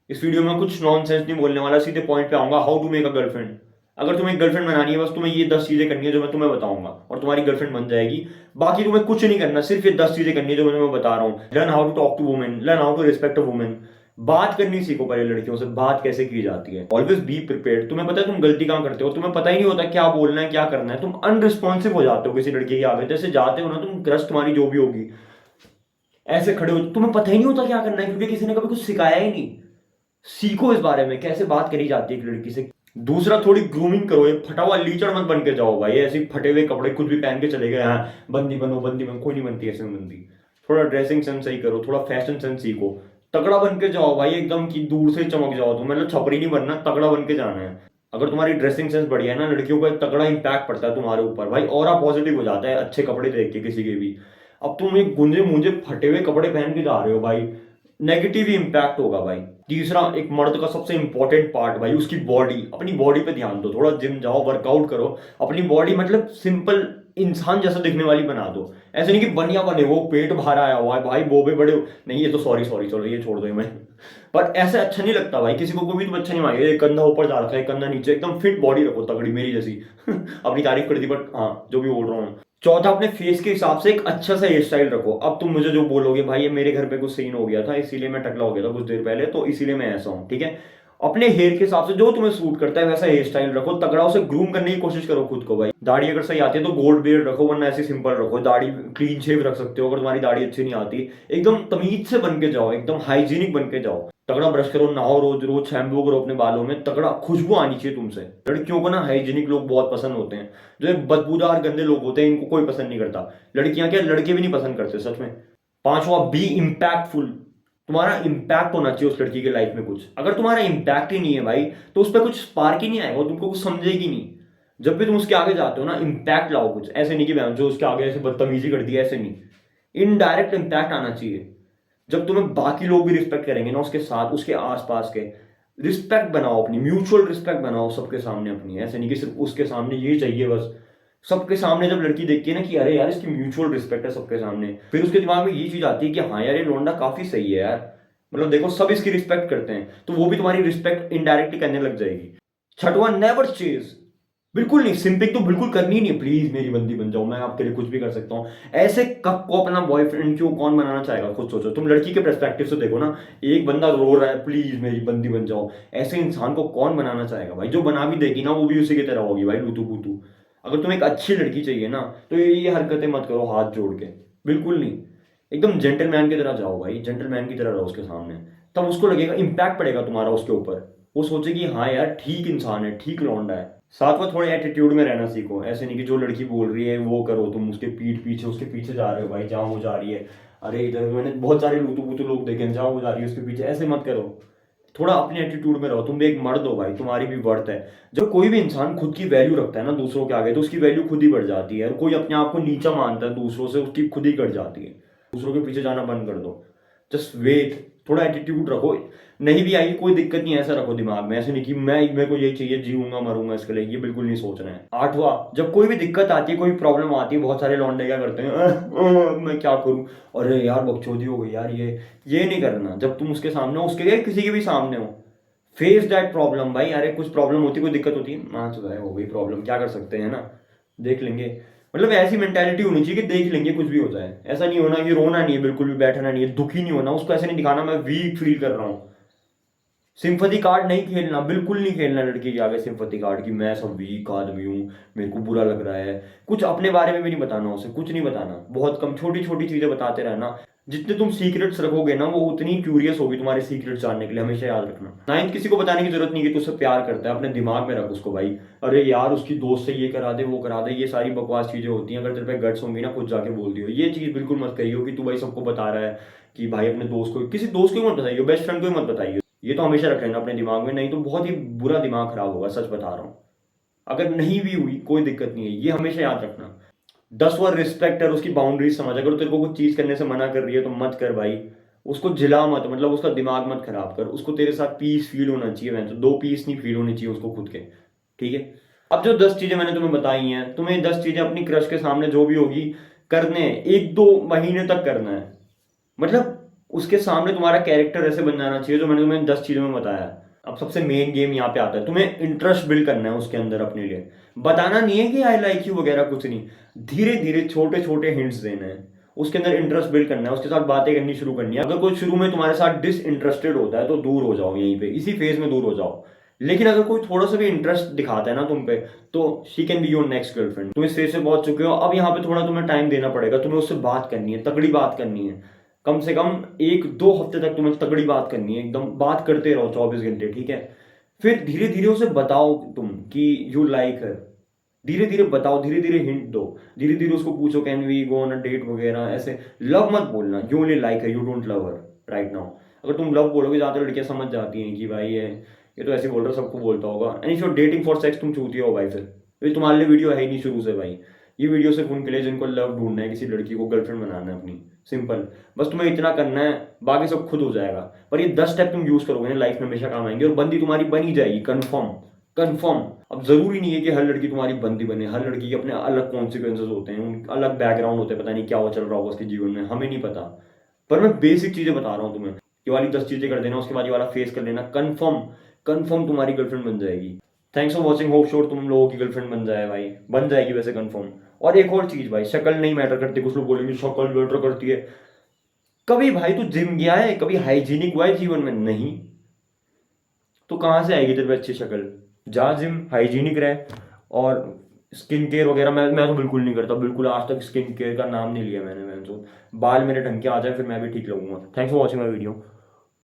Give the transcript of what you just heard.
इस वीडियो में कुछ नॉनसेंस नहीं बोलने वाला, सीधे पॉइंट पे आऊंगा। How to make a girlfriend. अगर तुम्हें एक गर्लफ्रेंड बनानी है, बस तुम्हें ये 10 चीजें करनी है जो मैं तुम्हें बताऊंगा, और तुम्हारी गर्लफ्रेंड बन जाएगी। बाकी तुम्हें कुछ नहीं करना, सिर्फ ये 10 चीजें करनी है जो मैं तुम्हें बता रहा हूँ। Learn how to talk to women, learn how to respect a women. बात करनी सीखो पहले लड़कियों से, बात कैसे की जाती है। Always be prepared. तुम्हें पता है तुम गलती कहाँ करते हो, तुम्हें पता ही नहीं होता क्या बोलना है क्या करना है। तुम अनरिस्पॉन्सिव हो जाते हो किसी लड़की के आगे, जैसे जाते हो ना तुम, क्रश तुम्हारी जो भी होगी, ऐसे खड़े हो, तुम्हें पता ही नहीं होता क्या करना है, क्योंकि किसी ने कभी कुछ सिखाया ही नहीं। सीखो इस बारे में कैसे बात करी जाती है एक लड़की से। दूसरा, थोड़ी ग्रूमिंग करो। ये फटा हुआ लीचड़ मत बन के जाओ भाई, ऐसे ही फटे हुए कपड़े कुछ भी पहन के चले गए, हाँ बंदी बनो बंदी बनो, कोई नहीं बनती ऐसे में बंदी। थोड़ा ड्रेसिंग सेंस सही करो, थोड़ा फैशन सेंस सीखो। तगड़ा बन के जाओ भाई, एकदम की दूर से चमक जाओ तुम, मतलब छपरी नहीं बनना, तगड़ा बन के जाना है। अगर तुम्हारी ड्रेसिंग सेंस बढ़िया है ना, लड़कियों का एक तगड़ा इंपैक्ट पड़ता है तुम्हारे ऊपर भाई, ऑरा पॉजिटिव हो जाता है अच्छे कपड़े देख के किसी के भी। अब तुम एक गुंजे मुंजे फटे हुए कपड़े पहन के जा रहे हो भाई, नेगेटिव ही इंपैक्ट होगा भाई। तीसरा, एक मर्द का सबसे इंपॉर्टेंट पार्ट भाई, उसकी बॉडी। अपनी बॉडी पे ध्यान दो, थोड़ा जिम जाओ, वर्कआउट करो। अपनी बॉडी मतलब सिंपल इंसान जैसा दिखने वाली बना दो। ऐसे नहीं कि बनिया बने वो, पेट बाहर आया हुआ है भाई, बोबे बड़े नहीं, ये तो सॉरी सॉरी, चलो ये छोड़ दो मैं। पर ऐसे अच्छा नहीं लगता भाई, किसी को भी तो अच्छा नहीं मांगे, एक कंधा ऊपर जा रखा है, कंधा नीचे, एकदम फिट बॉडी रखो तगड़ी मेरी जैसी। अपनी तारीफ कर दी, बट हाँ जो भी बोल रहा हूँ। चौथा, अपने फेस के हिसाब से एक अच्छा सा हेयर स्टाइल रखो। अब तुम मुझे जो बोलोगे भाई, ये मेरे घर पे कुछ सीन हो गया था इसीलिए मैं टकला हो गया था कुछ देर पहले, तो इसीलिए मैं ऐसा हूँ, ठीक है। अपने हेयर के हिसाब से जो तुम्हें सूट करता है वैसा हेयर स्टाइल रखो, तगड़ा उसे ग्रूम करने की कोशिश करो खुद को भाई। दाढ़ी अगर सही आती है तो गोल्ड बियर्ड रखो, वरना ऐसे सिंपल रखो। दाढ़ी क्लीन शेव रख सकते हो अगर तुम्हारी दाढ़ी अच्छी नहीं आती। एकदम तमीज से बन के जाओ, एकदम हाइजीनिक बन के जाओ। तगड़ा ब्रश करो, नहाओ, रोज रोज शैम्पू करो अपने बालों में, तगड़ा खुशबू आनी चाहिए तुमसे। लड़कियों को ना हाइजीनिक लोग बहुत पसंद होते हैं। जो ये बदबूदार गंदे लोग होते हैं इनको कोई पसंद नहीं करता। लड़कियां क्या, लड़के भी नहीं पसंद करते सच में। पांचवा, बी इम्पैक्टफुल। तुम्हारा इम्पैक्ट होना चाहिए उस लड़की के लाइफ में कुछ। अगर तुम्हारा इम्पैक्ट ही नहीं है भाई, तो उस पर कुछ स्पार्क ही नहीं आएगा, वो तुमको कुछ समझेगी नहीं। जब भी तुम उसके आगे जाते हो ना, इम्पैक्ट लाओ कुछ, ऐसे नहीं कि मैं जो उसके आगे ऐसे बदतमीजी कर दी, ऐसे नहीं। इनडायरेक्ट इम्पैक्ट आना चाहिए। जब तुम्हें बाकी लोग भी रिस्पेक्ट करेंगे ना उसके साथ, उसके आसपास के, रिस्पेक्ट बनाओ अपनी, म्यूचुअल रिस्पेक्ट बनाओ सबके सामने अपनी। ऐसे नहीं कि सिर्फ उसके सामने ये चाहिए बस। सबके सामने जब लड़की देखती है ना कि अरे यार इसकी म्यूचुअल रिस्पेक्ट है सबके सामने, फिर उसके दिमाग में ये चीज आती है कि हाँ यार ये लौंडा काफी सही है यार, मतलब देखो सब इसकी रिस्पेक्ट करते हैं, तो वो भी तुम्हारी रिस्पेक्ट इनडायरेक्टली करने लग जाएगी। छठवां, नेवर चेज। बिल्कुल नहीं, सिंपिंग तो बिल्कुल करनी ही नहीं। प्लीज मेरी बंदी बन जाओ, मैं आपके लिए कुछ भी कर सकता हूँ। ऐसे कप को अपना बॉयफ्रेंड क्यों कौन बनाना चाहेगा, खुद सोचो। तुम लड़की के पर्सपेक्टिव से देखो ना, एक बंदा रो रहा है प्लीज मेरी बंदी बन जाओ, ऐसे इंसान को कौन बनाना चाहेगा भाई। जो बना भी देगी ना वो भी उसी की तरह होगी भाई, लूतू पूतू। अगर तुम्हें एक अच्छी लड़की चाहिए ना, तो ये हरकतें मत करो हाथ जोड़ के, बिल्कुल नहीं। एकदम जेंटलमैन की तरह जाओ भाई, जेंटलमैन की तरह रहो उसके सामने। तब उसको लगेगा, इंपैक्ट पड़ेगा तुम्हारा उसके ऊपर। वो सोचेगी हाँ यार ठीक इंसान है, ठीक लौंडा है। साथ में थोड़े एटीट्यूड में रहना सीखो। ऐसे नहीं कि जो लड़की बोल रही है वो करो, तुम उसके पीठ पीछे उसके पीछे जा रहे हो भाई, जहाँ वो जा रही है। अरे इधर मैंने बहुत सारे लूतू पुतू लोग देखे हैं, जहाँ वो जा रही है उसके पीछे, ऐसे मत करो। थोड़ा अपने एटीट्यूड में रहो, तुम भी एक मर्द हो भाई, तुम्हारी भी वर्थ है। जब कोई भी इंसान खुद की वैल्यू रखता है ना दूसरों के आगे, तो उसकी वैल्यू खुद ही बढ़ जाती है। और कोई अपने आप को नीचा मानता है दूसरों से, उसकी खुद ही घट जाती है। दूसरों के पीछे जाना बंद कर दो, जस्ट वेट। थोड़ा एटीट्यूड रखो, नहीं भी आई कोई दिक्कत नहीं, ऐसा रखो दिमाग में। ऐसे नहीं कि मैं मेरे को यही चाहिए, जीऊंगा मरूंगा इसके लिए, ये बिल्कुल नहीं सोचना है। आठवां, जब कोई भी दिक्कत आती है, कोई प्रॉब्लम आती है, बहुत सारे लौंडे क्या करते हैं, मैं क्या करूं, अरे यार बकचोदी हो गई यार, ये नहीं करना। जब तुम उसके सामने हो, उसके लिए किसी के भी सामने हो, फेस दैट प्रॉब्लम भाई। अरे कुछ प्रॉब्लम होती है, कोई दिक्कत होती है, हाँ तो है, हो गई प्रॉब्लम, क्या कर सकते हैं ना, देख लेंगे। मतलब ऐसी मेंटालिटी होनी चाहिए कि देख लेंगे कुछ भी हो जाए। ऐसा नहीं होना कि रोना नहीं है, बिल्कुल भी बैठना नहीं है, दुखी नहीं होना, उसको ऐसे नहीं दिखाना मैं वीक फील कर रहा हूँ। सिंपथी कार्ड नहीं खेलना, बिल्कुल नहीं खेलना लड़की के आगे सिंपथी कार्ड की, मैं सब वीक आदमी हूँ, मेरे को बुरा लग रहा है। कुछ अपने बारे में भी नहीं बताना उसे, कुछ नहीं बताना, बहुत कम छोटी छोटी चीजें बताते रहना। जितने तुम सीक्रेट्स रखोगे ना, वो उतनी क्यूरियस होगी तुम्हारे सीक्रेट्स जानने के लिए, हमेशा याद रखना। नाइन्थ, किसी को बताने की जरूरत नहीं कि तू उससे प्यार करता है, अपने दिमाग में रख उसको भाई। अरे यार उसकी दोस्त से ये करा दे वो करा दे, ये सारी बकवास चीजें होती हैं। अगर तेरे पे गट्स होंगी ना, खुद जाके बोल दियो। ये चीज बिल्कुल मत करियो कि तू भाई सबको बता रहा है, कि भाई अपने दोस्त को, किसी दोस्त को ही मत बताइए, बेस्ट फ्रेंड को ही मत बताइए। ये तो हमेशा रख लेना अपने दिमाग में, नहीं तो बहुत ही बुरा दिमाग खराब होगा, सच बता रहा हूँ। अगर नहीं भी हुई कोई दिक्कत नहीं है, ये हमेशा याद रखना। 10वां, रिस्पेक्ट और उसकी बाउंड्रीज समझ। अगर तेरे को कुछ चीज करने से मना कर रही है तो मत कर भाई। उसको झिला मत, मतलब उसका दिमाग मत खराब कर। उसको तेरे साथ पीस फील होना चाहिए, मैं तो दो पीस नहीं फील होनी चाहिए उसको खुद के, ठीक है। अब जो 10 चीजें मैंने तुम्हें बताई हैं, तुम्हें 10 चीजें अपनी क्रश के सामने जो भी होगी करने हैं, 1-2 महीने तक करना है। मतलब उसके सामने तुम्हारा कैरेक्टर ऐसे बन जाना चाहिए जो मैंने तुम्हें 10 चीज़ों में बताया। अब सबसे मेन गेम यहाँ पे आता है, तुम्हें इंटरेस्ट बिल्ड करना है उसके अंदर अपने लिए। बताना नहीं है कि आई लाइक यू वगैरह, कुछ नहीं। धीरे धीरे छोटे छोटे हिंट्स देने हैं, उसके अंदर इंटरेस्ट बिल्ड करना है, उसके साथ बातें करनी शुरू करनी है। अगर कोई शुरू में तुम्हारे साथ डिसइंटरेस्टेड होता है तो दूर हो जाओ, यहीं पे इसी फेज में दूर हो जाओ। लेकिन अगर कोई थोड़ा सा भी इंटरेस्ट दिखाता है ना तुम पे, तो she can be your next girlfriend. तुम इस फेज से पहुंच चुके हो, अब यहाँ पे थोड़ा तुम्हें टाइम देना पड़ेगा, तुम्हें उससे बात करनी है, तगड़ी बात करनी है। कम से कम 1-2 हफ्ते तक तुम्हें तगड़ी बात करनी है, एकदम बात करते रहो 24 घंटे, ठीक है। फिर धीरे धीरे उसे बताओ तुम कि यू लाइक हर। धीरे धीरे बताओ, धीरे धीरे हिंट दो, धीरे धीरे उसको पूछो can we go on a date वगैरह। ऐसे लव मत बोलना, यू ओनली लाइक है, you don't love her right now. अगर तुम लव बोलोगे, ज़्यादातर लड़कियां समझ जाती हैं कि भाई ये तो ऐसे बोल रहा है, सबको बोलता होगा। And if you dating for sex, तुम चूतिया हो भाई। फिर ये तुम्हारे लिए वीडियो है ही नहीं शुरू से भाई। ये वीडियो सिर्फ उनके लिए जिनको लव ढूंढना है, किसी लड़की को गर्लफ्रेंड बनाना है अपनी, सिंपल। बस तुम्हें इतना करना है, बाकी सब खुद हो जाएगा। पर ये 10 स्टेप तुम यूज करोगे ना, लाइफ में हमेशा काम आएंगे, और बंदी तुम्हारी बन ही जाएगी, कंफर्म कंफर्म। अब जरूरी नहीं है कि हर लड़की तुम्हारी बंदी बने, हर लड़की के अपने अलग कॉन्सिक्वेंसेज होते हैं, उन अलग बैकग्राउंड होते हैं, पता नहीं क्या वो चल रहा होगा उसके जीवन में, हमें नहीं पता। पर मैं बेसिक चीजें बता रहा हूँ तुम्हें, ये वाली 10 चीजें कर देना, उसके बाद ये वाला फेस कर लेना, कंफर्म कंफर्म तुम्हारी गर्लफ्रेंड बन जाएगी। Thanks for watching, hope sure तुम लोगों की गर्लफ्रेंड बन जाए भाई, बन जाएगी वैसे कंफर्म। और एक और चीज भाई, शक्ल नहीं मैटर करती। कुछ लोग बोलेंगे शक्ल मैटर करती है। कभी भाई तू जिम गया है, कभी हाइजीनिक हुआ है जीवन में? नहीं। तो कहाँ से आएगी तेरे पे अच्छी शक्ल? जा जिम, हाइजीनिक रहे। और स्किन केयर वगैरह मैं तो बिल्कुल नहीं करता, बिल्कुल आज तक स्किन केयर का नाम नहीं लिया मैंने। तो बाल मेरे ढंग के आ जाए फिर मैं भी ठीक लगूंगा। Thanks for watching my video.